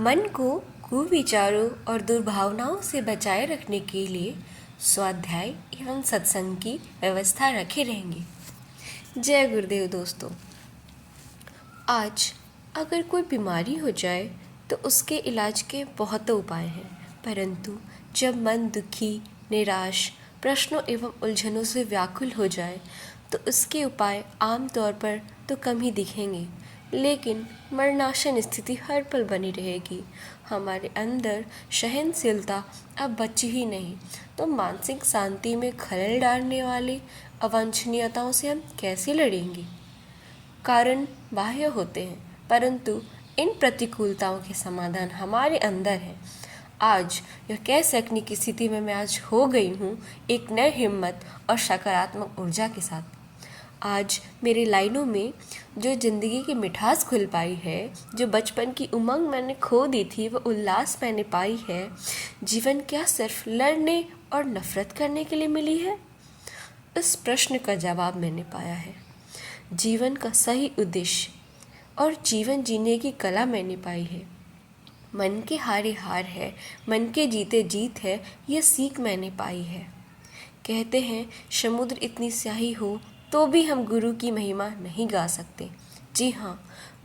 मन को कुविचारों और दुर्भावनाओं से बचाए रखने के लिए स्वाध्याय एवं सत्संग की व्यवस्था रखे रहेंगे। जय गुरुदेव दोस्तों। आज अगर कोई बीमारी हो जाए तो उसके इलाज के बहुत उपाय हैं, परंतु जब मन दुखी, निराश, प्रश्नों एवं उलझनों से व्याकुल हो जाए तो उसके उपाय आमतौर पर तो कम ही दिखेंगे, लेकिन मरणासन स्थिति हर पल बनी रहेगी। हमारे अंदर सहनशीलता अब बची ही नहीं, तो मानसिक शांति में खलल डालने वाली अवांछनीयताओं से हम कैसे लड़ेंगे? कारण बाह्य होते हैं, परंतु इन प्रतिकूलताओं के समाधान हमारे अंदर है। आज यह कह सकने की स्थिति में मैं आज हो गई हूँ, एक नई हिम्मत और सकारात्मक ऊर्जा के साथ। आज मेरी लाइनों में जो ज़िंदगी की मिठास घुल पाई है, जो बचपन की उमंग मैंने खो दी थी, वह उल्लास मैंने पाई है। जीवन क्या सिर्फ लड़ने और नफरत करने के लिए मिली है? इस प्रश्न का जवाब मैंने पाया है। जीवन का सही उद्देश्य और जीवन जीने की कला मैंने पाई है। मन के हारे हार है, मन के जीते जीत है, यह सीख मैंने पाई है। कहते हैं समुद्र इतनी स्याही हो तो भी हम गुरु की महिमा नहीं गा सकते। जी हाँ,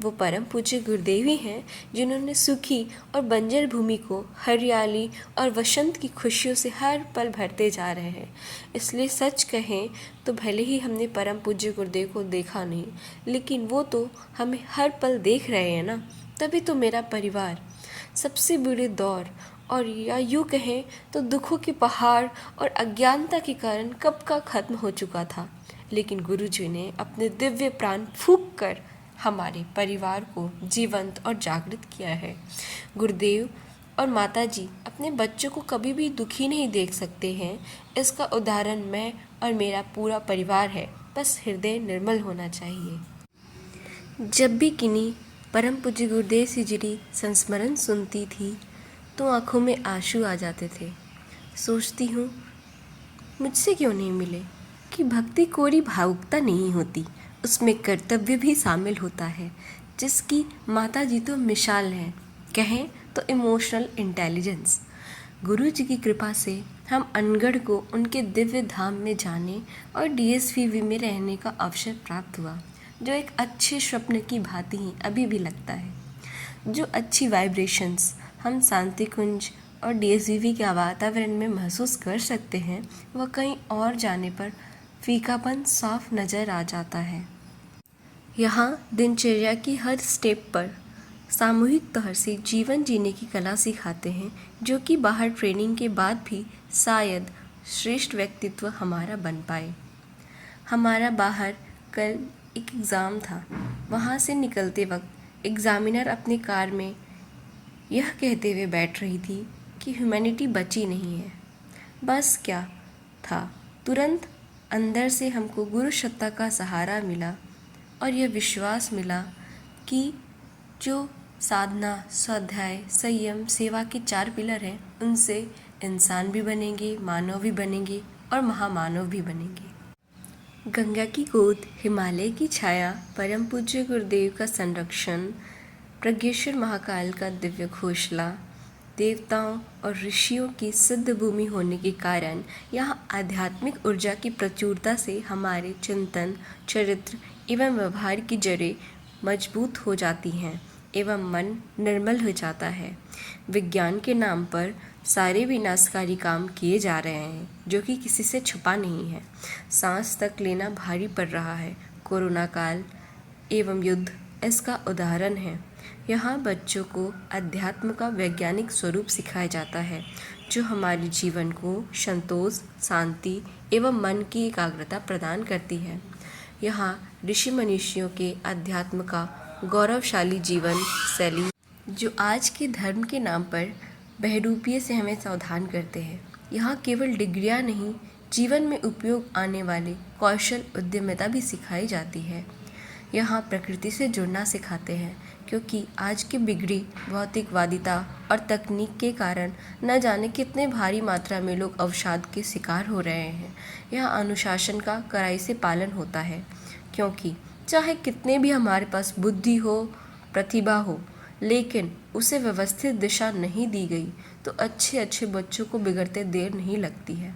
वो परम पूज्य गुरुदेव ही हैं जिन्होंने सूखी और बंजर भूमि को हरियाली और वसंत की खुशियों से हर पल भरते जा रहे हैं। इसलिए सच कहें तो भले ही हमने परम पूज्य गुरुदेव को देखा नहीं, लेकिन वो तो हमें हर पल देख रहे हैं ना। तभी तो मेरा परिवार सबसे बुरे दौर और या यूँ कहें तो दुखों के पहाड़ और अज्ञानता के कारण कब का खत्म हो चुका था, लेकिन गुरुजी ने अपने दिव्य प्राण फूंक कर हमारे परिवार को जीवंत और जागृत किया है। गुरुदेव और माताजी अपने बच्चों को कभी भी दुखी नहीं देख सकते हैं। इसका उदाहरण मैं और मेरा पूरा परिवार है। बस हृदय निर्मल होना चाहिए। जब भी किन्हीं परम पूज्य गुरुदेव से जुड़ी संस्मरण सुनती थी तो आँखों में आंसू आ जाते थे। सोचती हूँ मुझसे क्यों नहीं मिले कि भक्ति कोरी भावुकता नहीं होती, उसमें कर्तव्य भी शामिल होता है, जिसकी माता जी तो मिसाल है। कहें तो इमोशनल इंटेलिजेंस। गुरु जी की कृपा से हम अनगढ़ को उनके दिव्य धाम में जाने और DSVV में रहने का अवसर प्राप्त हुआ, जो एक अच्छे स्वप्न की भांति ही अभी भी लगता है। जो अच्छी वाइब्रेशंस हम शांति कुंज और DSVV के वातावरण में महसूस कर सकते हैं, वह कहीं और जाने पर फीकापन साफ नज़र आ जाता है। यहाँ दिनचर्या की हर स्टेप पर सामूहिक तौर से जीवन जीने की कला सिखाते हैं, जो कि बाहर ट्रेनिंग के बाद भी शायद श्रेष्ठ व्यक्तित्व हमारा बन पाए। हमारा बाहर कल एक एग्ज़ाम था। वहाँ से निकलते वक्त एग्ज़ामिनर अपनी कार में यह कहते हुए बैठ रही थी कि ह्यूमैनिटी बची नहीं है। बस क्या था, तुरंत अंदर से हमको गुरु सत्ता का सहारा मिला और यह विश्वास मिला कि जो साधना, स्वाध्याय, संयम, सेवा के 4 पिलर हैं, उनसे इंसान भी बनेंगे, मानव भी बनेंगे और महामानव भी बनेंगे। गंगा की गोद, हिमालय की छाया, परम पूज्य गुरुदेव का संरक्षण, प्रज्ञेश्वर महाकाल का दिव्य घोषला, देवताओं और ऋषियों की सिद्ध भूमि होने के कारण यहाँ आध्यात्मिक ऊर्जा की प्रचुरता से हमारे चिंतन, चरित्र एवं व्यवहार की जड़ें मजबूत हो जाती हैं एवं मन निर्मल हो जाता है। विज्ञान के नाम पर सारे विनाशकारी काम किए जा रहे हैं, जो कि किसी से छुपा नहीं है। सांस तक लेना भारी पड़ रहा है। कोरोना काल एवं युद्ध इसका उदाहरण है। यहाँ बच्चों को अध्यात्म का वैज्ञानिक स्वरूप सिखाया जाता है, जो हमारे जीवन को संतोष, शांति एवं मन की एकाग्रता प्रदान करती है। यहाँ ऋषि मनीषियों के अध्यात्म का गौरवशाली जीवन शैली, जो आज के धर्म के नाम पर बहरूपिये से हमें सावधान करते हैं। यहाँ केवल डिग्रियाँ नहीं, जीवन में उपयोग आने वाले कौशल, उद्यमिता भी सिखाई जाती है। यहाँ प्रकृति से जुड़ना सिखाते हैं, क्योंकि आज की बिगड़ी भौतिकवादिता और तकनीक के कारण न जाने कितने भारी मात्रा में लोग अवसाद के शिकार हो रहे हैं। यहाँ अनुशासन का कड़ाई से पालन होता है, क्योंकि चाहे कितने भी हमारे पास बुद्धि हो, प्रतिभा हो, लेकिन उसे व्यवस्थित दिशा नहीं दी गई तो अच्छे अच्छे बच्चों को बिगड़ते देर नहीं लगती है।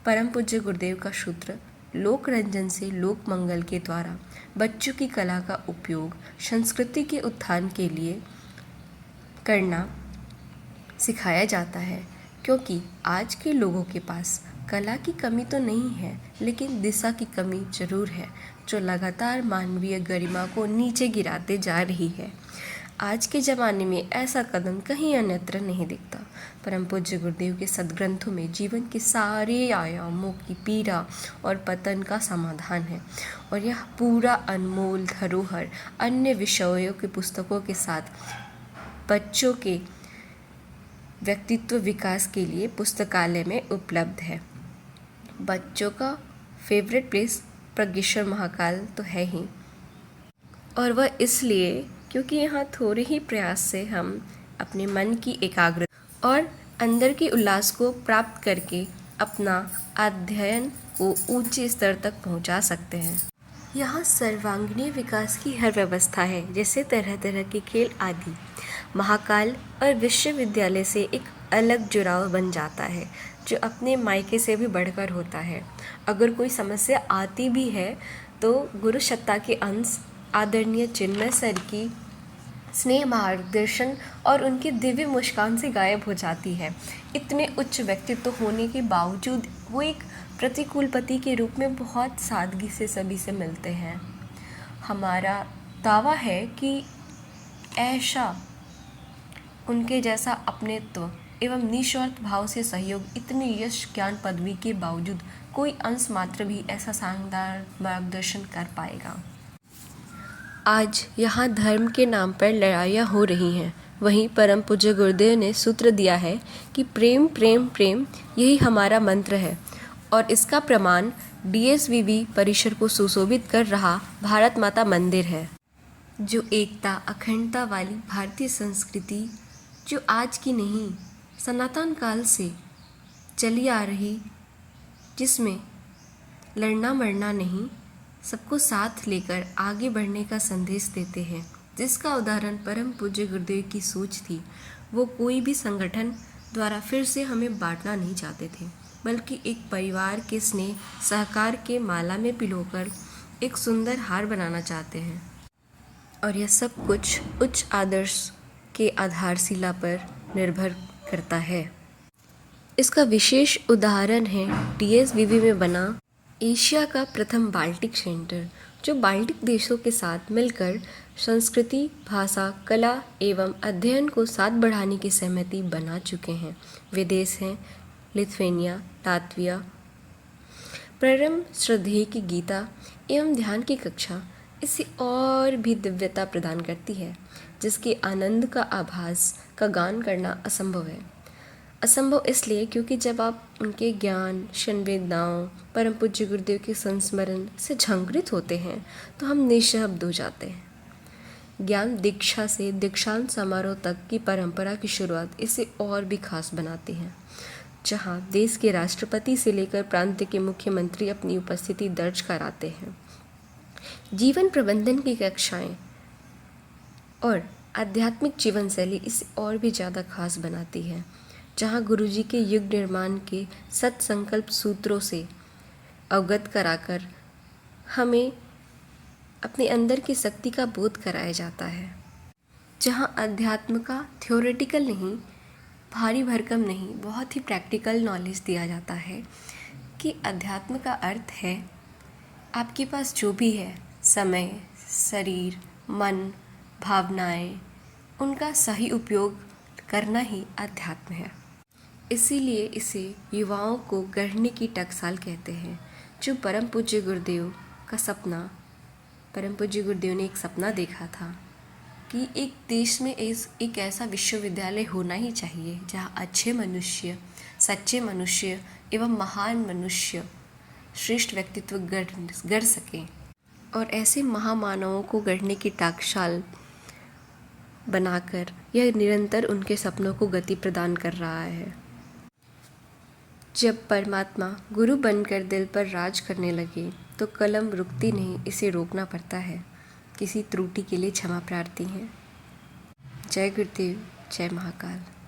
परम पूज्य गुरुदेव का सूत्र लोक रंजन से लोक मंगल के द्वारा बच्चों की कला का उपयोग संस्कृति के उत्थान के लिए करना सिखाया जाता है, क्योंकि आज के लोगों के पास कला की कमी तो नहीं है, लेकिन दिशा की कमी जरूर है, जो लगातार मानवीय गरिमा को नीचे गिराते जा रही है। आज के ज़माने में ऐसा कदम कहीं अन्यत्र नहीं दिखता। परम पूज्य गुरुदेव के सद्ग्रंथों में जीवन के सारे आयामों की पीड़ा और पतन का समाधान है, और यह पूरा अनमोल धरोहर अन्य विषयों की पुस्तकों के साथ बच्चों के व्यक्तित्व विकास के लिए पुस्तकालय में उपलब्ध है। बच्चों का फेवरेट प्लेस प्रज्ञेश्वर महाकाल तो है ही, और वह इसलिए क्योंकि यहाँ थोड़े ही प्रयास से हम अपने मन की एकाग्रता और अंदर के उल्लास को प्राप्त करके अपना अध्ययन को ऊंचे स्तर तक पहुँचा सकते हैं। यहाँ सर्वांगीण विकास की हर व्यवस्था है, जैसे तरह तरह के खेल आदि। महाकाल और विश्वविद्यालय से एक अलग जुड़ाव बन जाता है, जो अपने मायके से भी बढ़कर होता है। अगर कोई समस्या आती भी है तो गुरु सत्ता के अंश आदरणीय चिन्मय सर की स्नेह मार्गदर्शन और उनकी दिव्य मुस्कान से गायब हो जाती है। इतने उच्च व्यक्तित्व होने के बावजूद वो एक प्रतिकूल पति के रूप में बहुत सादगी से सभी से मिलते हैं। हमारा दावा है कि ऐसा उनके जैसा अपनेत्व एवं निस्वार्थ भाव से सहयोग इतनी यश ज्ञान पदवी के बावजूद कोई अंश मात्र भी ऐसा शानदार मार्गदर्शन कर पाएगा। आज यहाँ धर्म के नाम पर लड़ाइयाँ हो रही हैं, वहीं परम पूज्य गुरुदेव ने सूत्र दिया है कि प्रेम प्रेम प्रेम यही हमारा मंत्र है, और इसका प्रमाण DSVV परिसर को सुशोभित कर रहा भारत माता मंदिर है, जो एकता अखंडता वाली भारतीय संस्कृति, जो आज की नहीं सनातन काल से चली आ रही, जिसमें लड़ना मरना नहीं सबको साथ लेकर आगे बढ़ने का संदेश देते हैं, जिसका उदाहरण परम पूज्य गुरुदेव की सोच थी। वो कोई भी संगठन द्वारा फिर से हमें बांटना नहीं चाहते थे, बल्कि एक परिवार के स्नेह सहकार के माला में पिलोकर एक सुंदर हार बनाना चाहते हैं, और यह सब कुछ उच्च आदर्श के आधारशिला पर निर्भर करता है। इसका विशेष उदाहरण है DSVV में बना एशिया का प्रथम बाल्टिक सेंटर, जो बाल्टिक देशों के साथ मिलकर संस्कृति, भाषा, कला एवं अध्ययन को साथ बढ़ाने की सहमति बना चुके हैं। वे देश हैं लिथुआनिया, लातविया। परम श्रद्धेय की गीता एवं ध्यान की कक्षा इसे और भी दिव्यता प्रदान करती है, जिसके आनंद का आभास का गान करना असंभव है। असंभव इसलिए क्योंकि जब आप उनके ज्ञान, संवेदनाओं, परम पूज्य गुरुदेव के संस्मरण से झंकृत होते हैं तो हम निःशब्द हो जाते हैं। ज्ञान दीक्षा से दीक्षांत समारोह तक की परंपरा की शुरुआत इसे और भी खास बनाती है, जहां देश के राष्ट्रपति से लेकर प्रांत के मुख्यमंत्री अपनी उपस्थिति दर्ज कराते हैं। जीवन प्रबंधन की कक्षाएं और आध्यात्मिक जीवन शैली इसे और भी ज़्यादा खास बनाती है, जहाँ गुरुजी के युग निर्माण के सत संकल्प सूत्रों से अवगत कराकर हमें अपने अंदर की शक्ति का बोध कराया जाता है, जहाँ अध्यात्म का थ्योरेटिकल नहीं, भारी भरकम नहीं, बहुत ही प्रैक्टिकल नॉलेज दिया जाता है कि अध्यात्म का अर्थ है आपके पास जो भी है, समय, शरीर, मन, भावनाएं, उनका सही उपयोग करना ही अध्यात्म है। इसीलिए इसे युवाओं को गढ़ने की टकसाल कहते हैं, जो परम पूज्य गुरुदेव का सपना, परम पूज्य गुरुदेव ने एक सपना देखा था कि एक देश में एक ऐसा विश्वविद्यालय होना ही चाहिए जहाँ अच्छे मनुष्य, सच्चे मनुष्य एवं महान मनुष्य श्रेष्ठ व्यक्तित्व गढ़ सकें, और ऐसे महामानवों को गढ़ने की टकसाल बनाकर यह निरंतर उनके सपनों को गति प्रदान कर रहा है। जब परमात्मा गुरु बनकर दिल पर राज करने लगे तो कलम रुकती नहीं, इसे रोकना पड़ता है। किसी त्रुटि के लिए क्षमा प्रार्थी हैं। जय गुरुदेव, जय महाकाल।